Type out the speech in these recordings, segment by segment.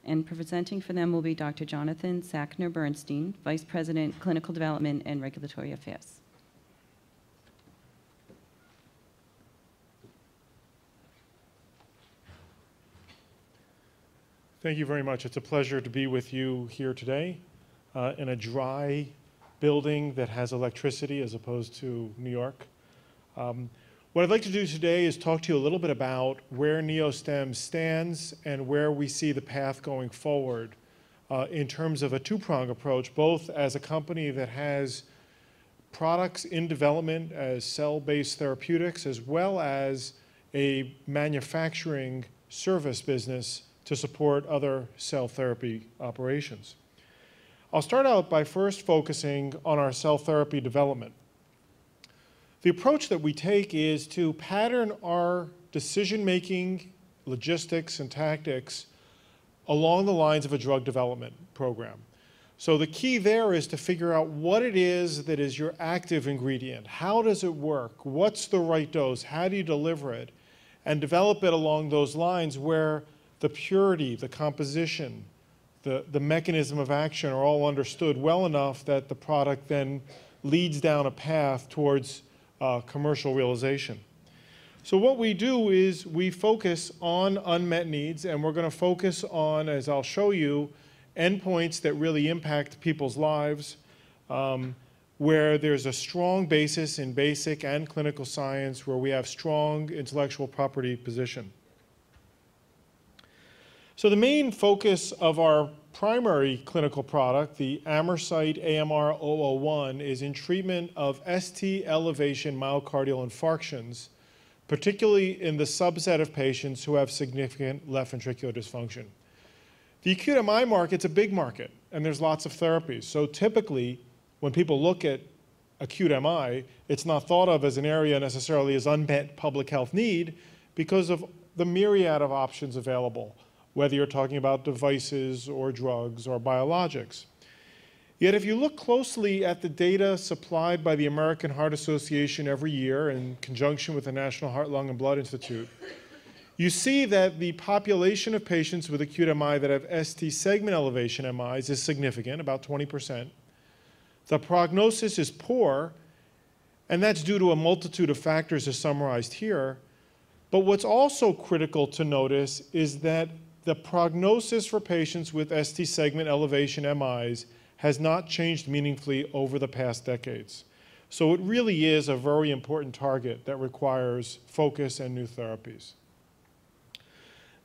And presenting for them will be Dr. Jonathan Sackner-Bernstein, Vice President, Clinical Development and Regulatory Affairs. Thank you very much. It's a pleasure to be with you here today in a dry building that has electricity as opposed to New York. What I'd like to do today is talk to you a little bit about where NeoStem stands and where we see the path going forward in terms of a two-prong approach, both as a company that has products in development as cell-based therapeutics, as well as a manufacturing service business to support other cell therapy operations. I'll start out by first focusing on our cell therapy development. The approach that we take is to pattern our decision-making, logistics, and tactics along the lines of a drug development program. So the key there is to figure out what it is that is your active ingredient. How does it work? What's the right dose? How do you deliver it? And develop it along those lines where the purity, the composition, the mechanism of action are all understood well enough that the product then leads down a path towards commercial realization. So what we do is we focus on unmet needs, and we're going to focus on, as I'll show you, endpoints that really impact people's lives, where there's a strong basis in basic and clinical science, where we have strong intellectual property position. So the main focus of our primary clinical product, the Amorcyte AMR-001, is in treatment of ST elevation myocardial infarctions, particularly in the subset of patients who have significant left ventricular dysfunction. The acute MI market's a big market, and there's lots of therapies. So typically, when people look at acute MI, it's not thought of as an area necessarily as unmet public health need because of the myriad of options available, whether you're talking about devices or drugs or biologics. Yet if you look closely at the data supplied by the American Heart Association every year in conjunction with the National Heart, Lung, and Blood Institute, you see that the population of patients with acute MI that have ST segment elevation MIs is significant, about 20%. The prognosis is poor, and that's due to a multitude of factors as summarized here. But what's also critical to notice is that the prognosis for patients with ST segment elevation MIs has not changed meaningfully over the past decades. So it really is a very important target that requires focus and new therapies.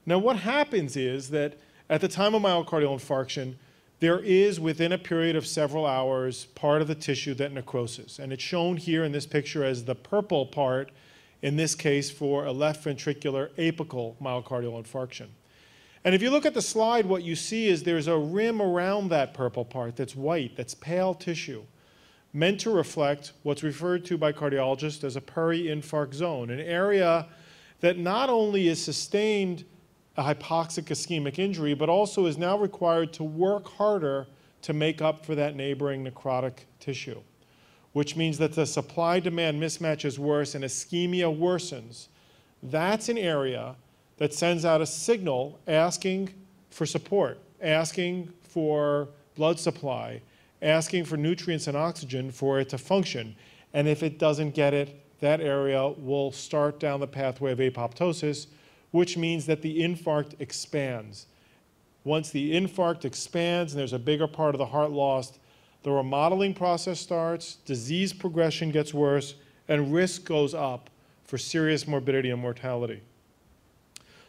Now what happens is that at the time of myocardial infarction, there is within a period of several hours part of the tissue that necroses. And it's shown here in this picture as the purple part, in this case for a left ventricular apical myocardial infarction. And if you look at the slide, what you see is there's a rim around that purple part that's white, that's pale tissue, meant to reflect what's referred to by cardiologists as a peri-infarct zone, an area that not only is sustained a hypoxic ischemic injury, but also is now required to work harder to make up for that neighboring necrotic tissue, which means that the supply-demand mismatch is worse and ischemia worsens. That's an area that sends out a signal asking for support, asking for blood supply, asking for nutrients and oxygen for it to function. And if it doesn't get it, that area will start down the pathway of apoptosis, which means that the infarct expands. Once the infarct expands and there's a bigger part of the heart lost, the remodeling process starts, disease progression gets worse, and risk goes up for serious morbidity and mortality.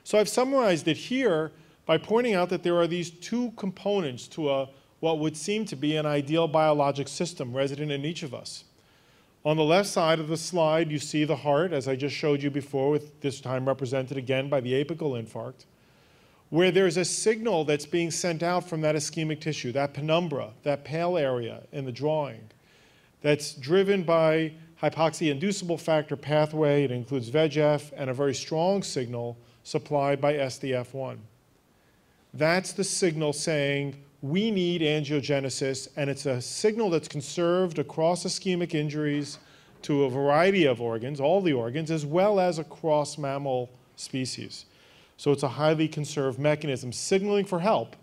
So I've summarized it here by pointing out that there are these two components to what would seem to be an ideal biologic system resident in each of us. On the left side of the slide, you see the heart, as I just showed you before, with this time represented again by the apical infarct, where there's a signal that's being sent out from that ischemic tissue, that penumbra, that pale area in the drawing, that's driven by hypoxia-inducible factor pathway. It includes VEGF and a very strong signal supplied by SDF1. That's the signal saying we need angiogenesis, and it's a signal that's conserved across ischemic injuries to a variety of organs, all the organs, as well as across mammal species. So it's a highly conserved mechanism, signaling for help,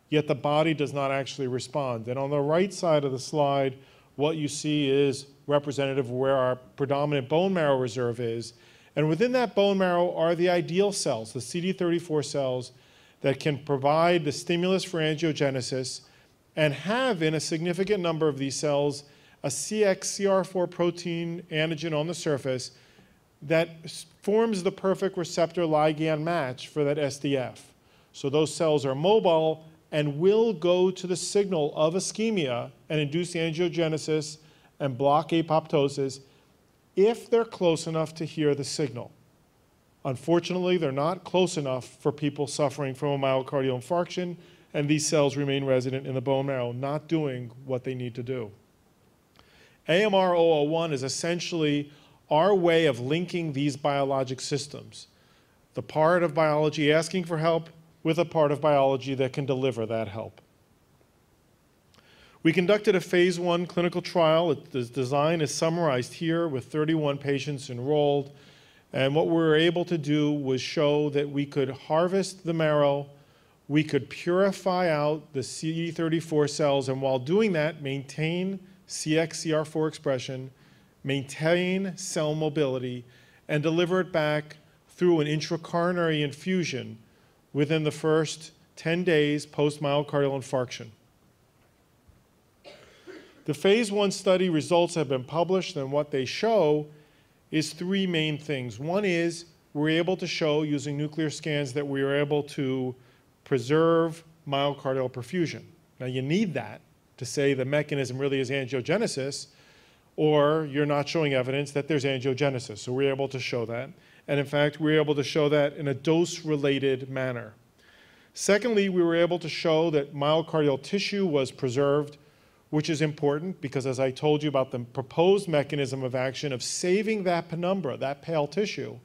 yet the body does not actually respond. And on the right side of the slide, what you see is representative of where our predominant bone marrow reserve is. And within that bone marrow are the ideal cells, the CD34 cells that can provide the stimulus for angiogenesis and have in a significant number of these cells a CXCR4 protein antigen on the surface that forms the perfect receptor ligand match for that SDF. So those cells are mobile and will go to the signal of ischemia and induce angiogenesis and block apoptosis if they're close enough to hear the signal. Unfortunately, they're not close enough for people suffering from a myocardial infarction, and these cells remain resident in the bone marrow, not doing what they need to do. AMR-001 is essentially our way of linking these biologic systems, the part of biology asking for help with a part of biology that can deliver that help. We conducted a phase 1 clinical trial. The design is summarized here with 31 patients enrolled. And what we were able to do was show that we could harvest the marrow, we could purify out the CD34 cells, and while doing that, maintain CXCR4 expression, maintain cell mobility, and deliver it back through an intracoronary infusion within the first 10 days post-myocardial infarction. The phase 1 study results have been published, and what they show is 3 main things. One is we're able to show using nuclear scans that we are able to preserve myocardial perfusion. Now you need that to say the mechanism really is angiogenesis, or you're not showing evidence that there's angiogenesis. So we're able to show that. And in fact, we're able to show that in a dose-related manner. Secondly, we were able to show that myocardial tissue was preserved, which is important because, as I told you about the proposed mechanism of action of saving that penumbra, that pale tissue,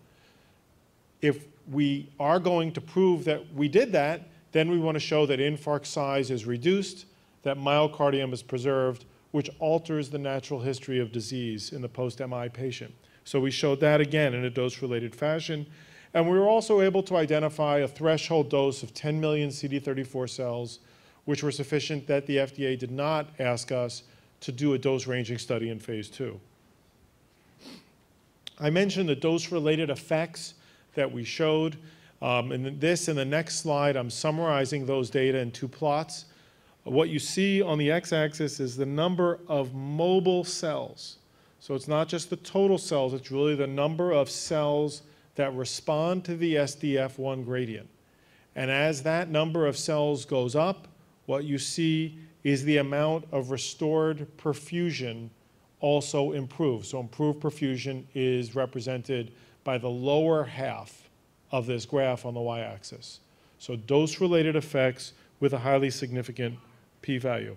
if we are going to prove that we did that, then we want to show that infarct size is reduced, that myocardium is preserved, which alters the natural history of disease in the post-MI patient. So we showed that again in a dose-related fashion. And we were also able to identify a threshold dose of 10 million CD34 cells, which were sufficient that the FDA did not ask us to do a dose-ranging study in phase 2. I mentioned the dose-related effects that we showed. In the next slide, I'm summarizing those data in 2 plots. What you see on the x-axis is the number of mobile cells. So it's not just the total cells, it's really the number of cells that respond to the SDF1 gradient. And as that number of cells goes up, what you see is the amount of restored perfusion also improves. So improved perfusion is represented by the lower half of this graph on the y-axis. So dose-related effects with a highly significant p-value.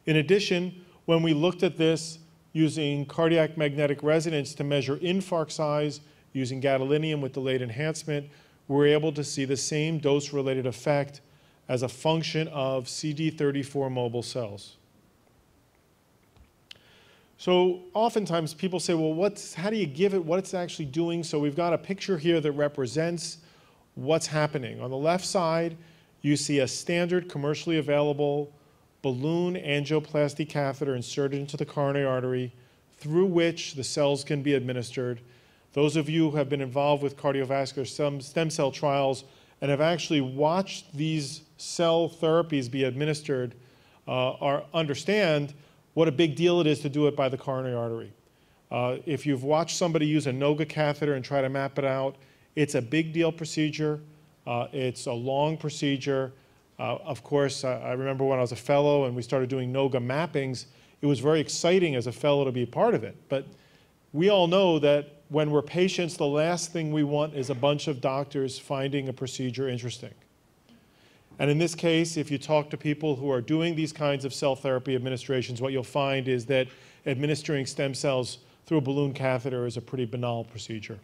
In addition, when we looked at this using cardiac magnetic resonance to measure infarct size using gadolinium with delayed enhancement, we were able to see the same dose-related effect as a function of CD34 mobile cells. So oftentimes people say, well, how do you give it what it's actually doing? So we've got a picture here that represents what's happening. On the left side, you see a standard commercially available balloon angioplasty catheter inserted into the coronary artery through which the cells can be administered. Those of you who have been involved with cardiovascular stem cell trials and have actually watched these cell therapies be administered understand what a big deal it is to do it by the coronary artery. If you've watched somebody use a NOGA catheter and try to map it out, it's a big deal procedure. It's a long procedure. Of course, I remember when I was a fellow and we started doing NOGA mappings, it was very exciting as a fellow to be a part of it. But we all know that when we're patients, the last thing we want is a bunch of doctors finding a procedure interesting. And in this case, if you talk to people who are doing these kinds of cell therapy administrations, what you'll find is that administering stem cells through a balloon catheter is a pretty banal procedure.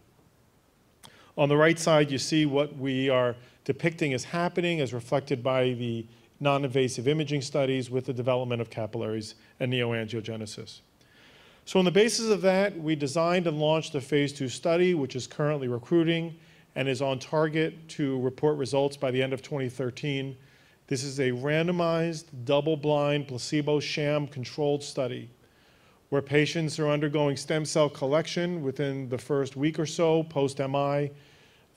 On the right side, you see what we are depicting as happening as reflected by the non-invasive imaging studies with the development of capillaries and neoangiogenesis. So on the basis of that, we designed and launched a phase 2 study, which is currently recruiting. and is on target to report results by the end of 2013. This is a randomized, double-blind, placebo sham controlled study where patients are undergoing stem cell collection within the first week or so post-MI.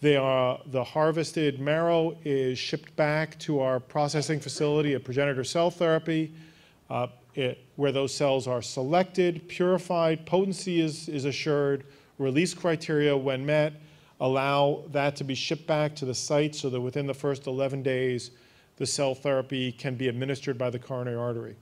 The harvested marrow is shipped back to our processing facility at Progenitor Cell Therapy, where those cells are selected, purified, potency is assured, release criteria when met, allow that to be shipped back to the site so that within the first 11 days, the cell therapy can be administered by the coronary artery.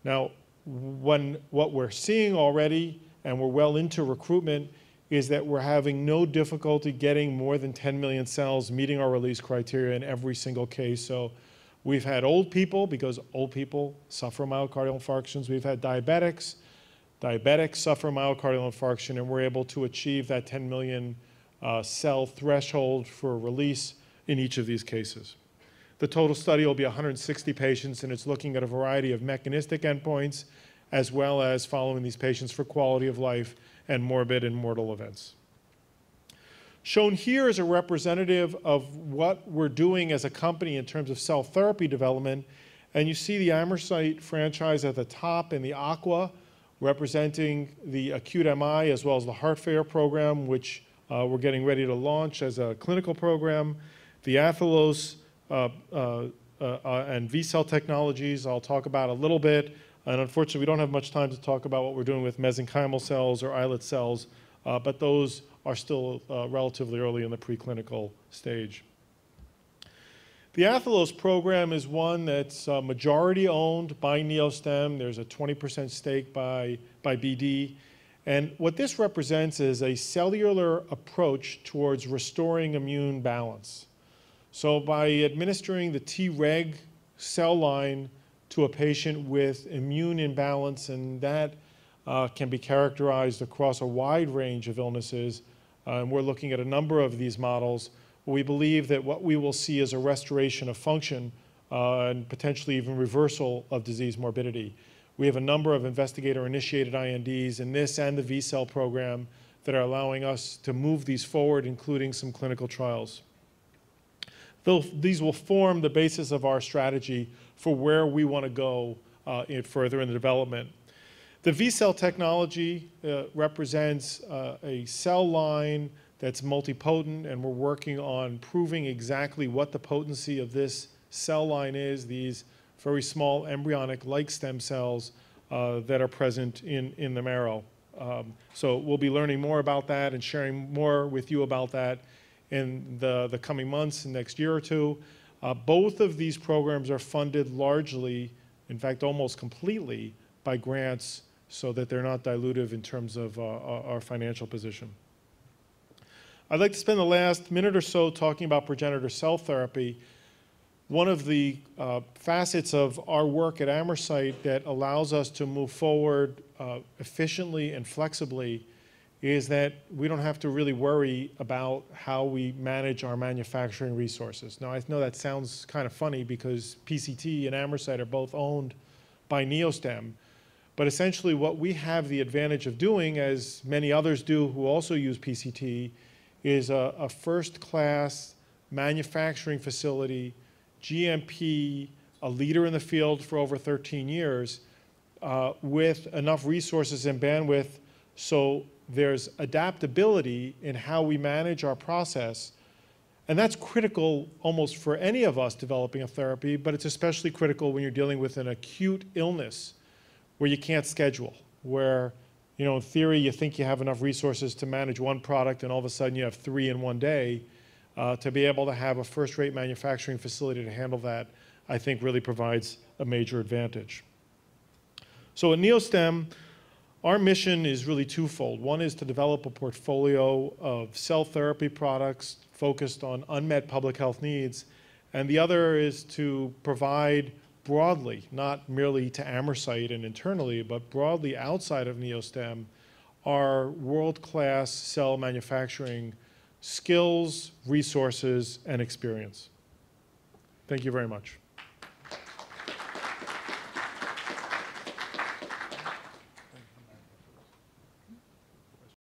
Now, what we're seeing already, and we're well into recruitment, is that we're having no difficulty getting more than 10 million cells meeting our release criteria in every single case. So we've had old people, because old people suffer myocardial infarctions. We've had diabetics. Diabetics suffer myocardial infarction, and we're able to achieve that 10 million cell threshold for release in each of these cases. The total study will be 160 patients, and it's looking at a variety of mechanistic endpoints, as well as following these patients for quality of life and morbid and mortal events. Shown here is a representative of what we're doing as a company in terms of cell therapy development. And you see the Amorcyte franchise at the top in the aqua, representing the Acute MI as well as the heart failure program, which we're getting ready to launch as a clinical program. The Athalos and VSELTM Technologies I'll talk about a little bit. And unfortunately, we don't have much time to talk about what we're doing with mesenchymal cells or islet cells, but those are still relatively early in the preclinical stage. The Athelos program is one that's majority owned by NeoStem. There's a 20% stake by BD. And what this represents is a cellular approach towards restoring immune balance. So by administering the Treg cell line to a patient with immune imbalance, and that can be characterized across a wide range of illnesses, and we're looking at a number of these models, we believe that what we will see is a restoration of function and potentially even reversal of disease morbidity. We have a number of investigator-initiated INDs in this and the VSEL program that are allowing us to move these forward, including some clinical trials. These will form the basis of our strategy for where we want to go further in the development. The VSELTM technology represents a cell line that's multipotent, and we're working on proving exactly what the potency of this cell line is, these very small embryonic-like stem cells that are present in the marrow. So we'll be learning more about that and sharing more with you about that in the coming months and next year or two. Both of these programs are funded largely, in fact almost completely, by grants so that they're not dilutive in terms of our financial position. I'd like to spend the last minute or so talking about Progenitor Cell Therapy. One of the facets of our work at Amorcyte that allows us to move forward efficiently and flexibly is that we don't have to really worry about how we manage our manufacturing resources. Now, I know that sounds kind of funny because PCT and Amorcyte are both owned by NeoStem, but essentially what we have the advantage of doing, as many others do who also use PCT, is a first-class manufacturing facility, GMP, a leader in the field for over 13 years, with enough resources and bandwidth so there's adaptability in how we manage our process. And that's critical almost for any of us developing a therapy, but it's especially critical when you're dealing with an acute illness where you can't schedule, where, you know, in theory, you think you have enough resources to manage one product, and all of a sudden you have 3 in one day. To be able to have a first-rate manufacturing facility to handle that, I think really provides a major advantage. So at NeoStem, our mission is really twofold. One is to develop a portfolio of cell therapy products focused on unmet public health needs, and the other is to provide broadly, not merely to Amorcyte and internally, but broadly outside of NeoStem, our world-class cell manufacturing skills, resources, and experience. Thank you very much.